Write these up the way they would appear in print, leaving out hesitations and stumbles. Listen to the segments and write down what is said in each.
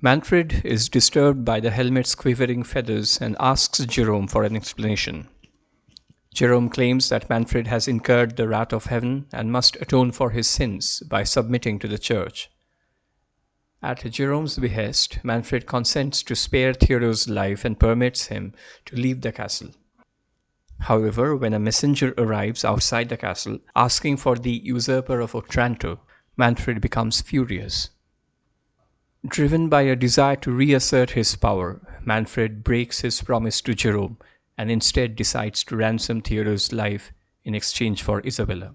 Manfred is disturbed by the helmet's quivering feathers and asks Jerome for an explanation. Jerome claims that Manfred has incurred the wrath of heaven and must atone for his sins by submitting to the church. At Jerome's behest, Manfred consents to spare Theodore's life and permits him to leave the castle. However, when a messenger arrives outside the castle asking for the usurper of Otranto, Manfred becomes furious. Driven by a desire to reassert his power, Manfred breaks his promise to Jerome and instead decides to ransom Theodore's life in exchange for Isabella.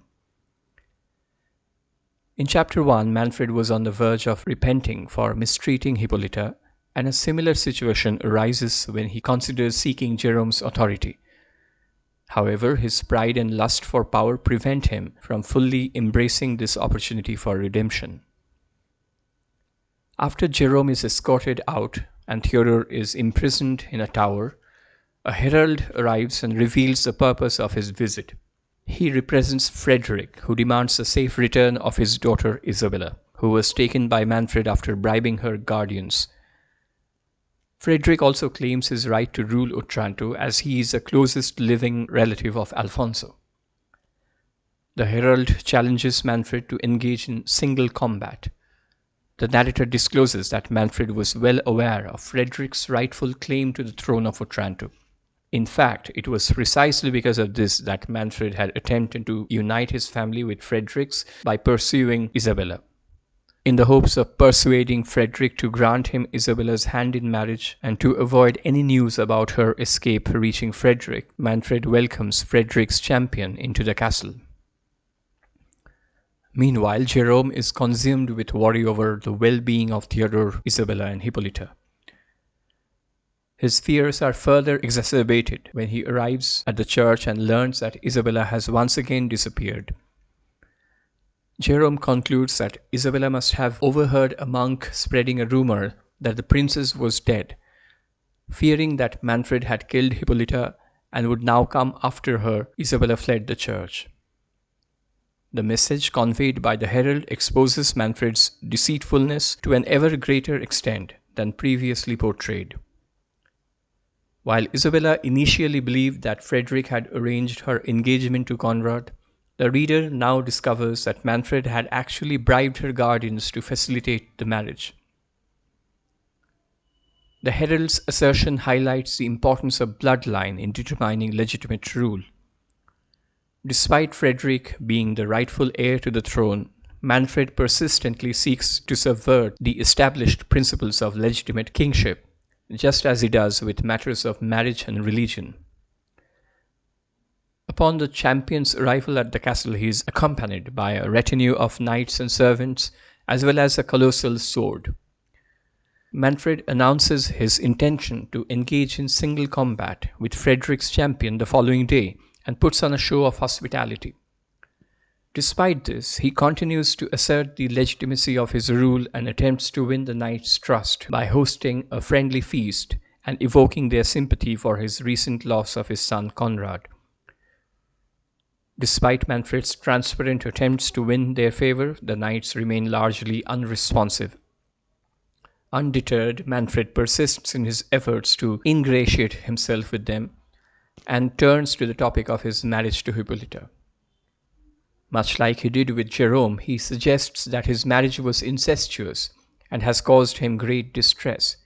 In chapter 1, Manfred was on the verge of repenting for mistreating Hippolyta, and a similar situation arises when he considers seeking Jerome's authority. However, his pride and lust for power prevent him from fully embracing this opportunity for redemption. After Jerome is escorted out and Theodore is imprisoned in a tower, a herald arrives and reveals the purpose of his visit. He represents Frederick, who demands the safe return of his daughter Isabella, who was taken by Manfred after bribing her guardians. Frederick also claims his right to rule Otranto as he is the closest living relative of Alfonso. The herald challenges Manfred to engage in single combat. The narrator discloses that Manfred was well aware of Frederick's rightful claim to the throne of Otranto. In fact, it was precisely because of this that Manfred had attempted to unite his family with Frederick's by pursuing Isabella. In the hopes of persuading Frederick to grant him Isabella's hand in marriage and to avoid any news about her escape reaching Frederick, Manfred welcomes Frederick's champion into the castle. Meanwhile, Jerome is consumed with worry over the well-being of Theodore, Isabella, and Hippolyta. His fears are further exacerbated when he arrives at the church and learns that Isabella has once again disappeared. Jerome concludes that Isabella must have overheard a monk spreading a rumor that the princess was dead. Fearing that Manfred had killed Hippolyta and would now come after her, Isabella fled the church. The message conveyed by the herald exposes Manfred's deceitfulness to an ever greater extent than previously portrayed. While Isabella initially believed that Frederick had arranged her engagement to Conrad, the reader now discovers that Manfred had actually bribed her guardians to facilitate the marriage. The herald's assertion highlights the importance of bloodline in determining legitimate rule. Despite Frederick being the rightful heir to the throne, Manfred persistently seeks to subvert the established principles of legitimate kingship, just as he does with matters of marriage and religion. Upon the champion's arrival at the castle, he is accompanied by a retinue of knights and servants, as well as a colossal sword. Manfred announces his intention to engage in single combat with Frederick's champion the following day and puts on a show of hospitality. Despite this, he continues to assert the legitimacy of his rule and attempts to win the knights' trust by hosting a friendly feast and evoking their sympathy for his recent loss of his son Conrad. Despite Manfred's transparent attempts to win their favor, the knights remain largely unresponsive. Undeterred, Manfred persists in his efforts to ingratiate himself with them and turns to the topic of his marriage to Hippolyta. Much like he did with Jerome, he suggests that his marriage was incestuous and has caused him great distress.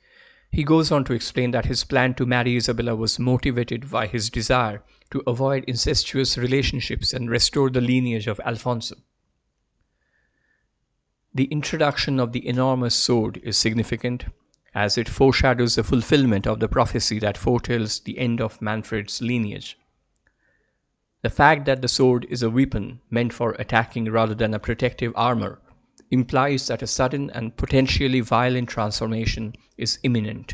He goes on to explain that his plan to marry Isabella was motivated by his desire to avoid incestuous relationships and restore the lineage of Alfonso. The introduction of the enormous sword is significant, as it foreshadows the fulfillment of the prophecy that foretells the end of Manfred's lineage. The fact that the sword is a weapon meant for attacking rather than a protective armor implies that a sudden and potentially violent transformation is imminent.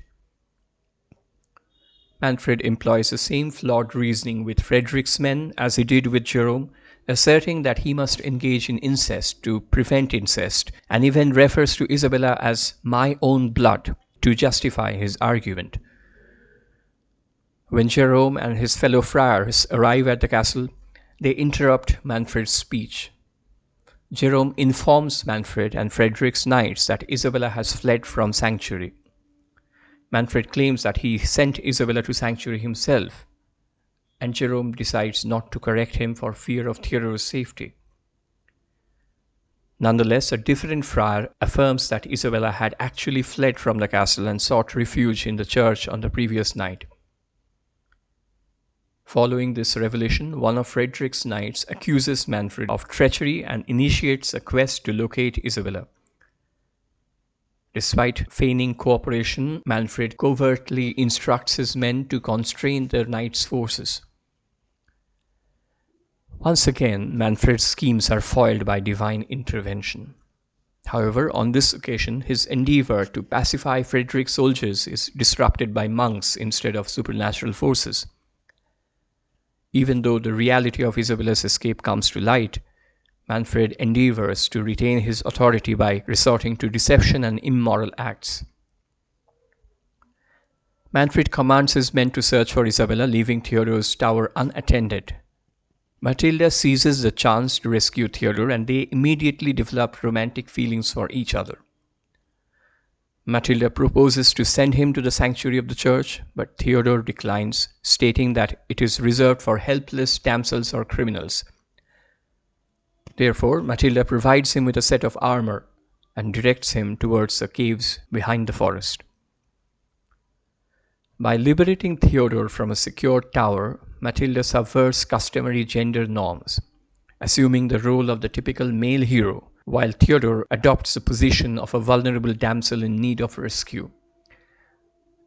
Manfred employs the same flawed reasoning with Frederick's men as he did with Jerome, asserting that he must engage in incest to prevent incest, and even refers to Isabella as "my own blood" to justify his argument. When Jerome and his fellow friars arrive at the castle, they interrupt Manfred's speech. Jerome informs Manfred and Frederick's knights that Isabella has fled from Sanctuary. Manfred claims that he sent Isabella to Sanctuary himself, and Jerome decides not to correct him for fear of Theodore's safety. Nonetheless, a different friar affirms that Isabella had actually fled from the castle and sought refuge in the church on the previous night. Following this revelation, one of Frederick's knights accuses Manfred of treachery and initiates a quest to locate Isabella. Despite feigning cooperation, Manfred covertly instructs his men to constrain their knight's forces. Once again, Manfred's schemes are foiled by divine intervention. However, on this occasion, his endeavor to pacify Frederick's soldiers is disrupted by monks instead of supernatural forces. Even though the reality of Isabella's escape comes to light, Manfred endeavors to retain his authority by resorting to deception and immoral acts. Manfred commands his men to search for Isabella, leaving Theodore's tower unattended. Matilda seizes the chance to rescue Theodore, and they immediately develop romantic feelings for each other. Matilda proposes to send him to the sanctuary of the church, but Theodore declines, stating that it is reserved for helpless damsels or criminals. Therefore, Matilda provides him with a set of armor and directs him towards the caves behind the forest. By liberating Theodore from a secure tower, Matilda subverts customary gender norms, assuming the role of the typical male hero, while Theodore adopts the position of a vulnerable damsel in need of rescue.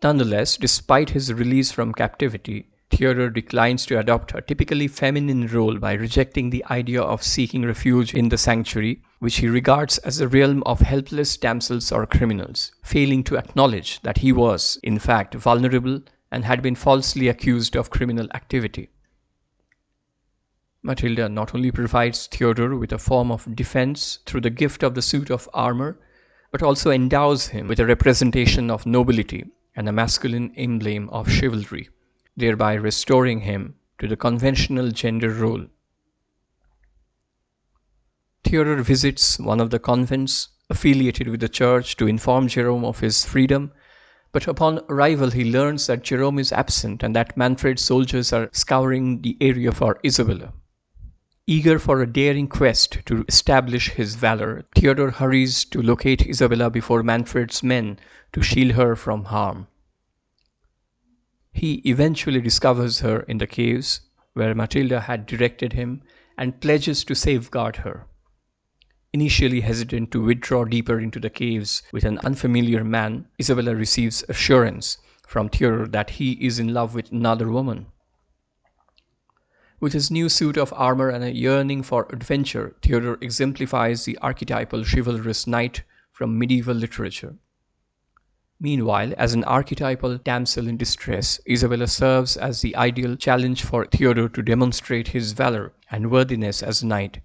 Nonetheless, despite his release from captivity, Theodore declines to adopt a typically feminine role by rejecting the idea of seeking refuge in the sanctuary, which he regards as the realm of helpless damsels or criminals, failing to acknowledge that he was, in fact, vulnerable and had been falsely accused of criminal activity. Matilda not only provides Theodore with a form of defense through the gift of the suit of armor, but also endows him with a representation of nobility and a masculine emblem of chivalry, thereby restoring him to the conventional gender role. Theodore visits one of the convents affiliated with the church to inform Jerome of his freedom, but upon arrival he learns that Jerome is absent and that Manfred's soldiers are scouring the area for Isabella. Eager for a daring quest to establish his valor, Theodore hurries to locate Isabella before Manfred's men to shield her from harm. He eventually discovers her in the caves where Matilda had directed him and pledges to safeguard her. Initially hesitant to withdraw deeper into the caves with an unfamiliar man, Isabella receives assurance from Theodore that he is in love with another woman. With his new suit of armor and a yearning for adventure, Theodore exemplifies the archetypal chivalrous knight from medieval literature. Meanwhile, as an archetypal damsel in distress, Isabella serves as the ideal challenge for Theodore to demonstrate his valor and worthiness as a knight,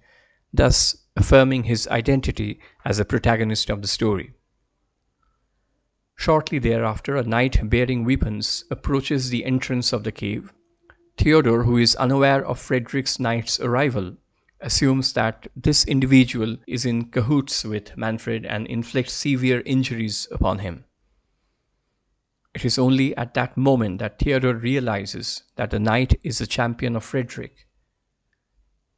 thus affirming his identity as a protagonist of the story. Shortly thereafter, a knight bearing weapons approaches the entrance of the cave. Theodore, who is unaware of Frederick's knight's arrival, assumes that this individual is in cahoots with Manfred and inflicts severe injuries upon him. It is only at that moment that Theodore realizes that the knight is the champion of Frederick.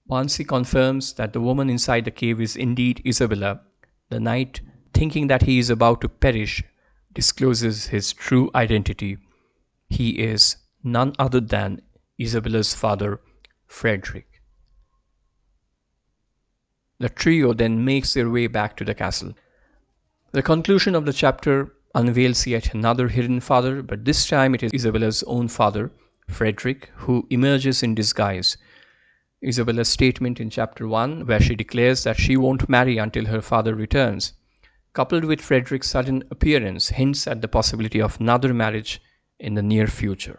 Once he confirms that the woman inside the cave is indeed Isabella, the knight, thinking that he is about to perish, discloses his true identity. He is none other than Isabella's father, Frederick. The trio then makes their way back to the castle. The conclusion of the chapter unveils yet another hidden father, but this time it is Isabella's own father, Frederick, who emerges in disguise. Isabella's statement in chapter 1, where she declares that she won't marry until her father returns, coupled with Frederick's sudden appearance, hints at the possibility of another marriage in the near future.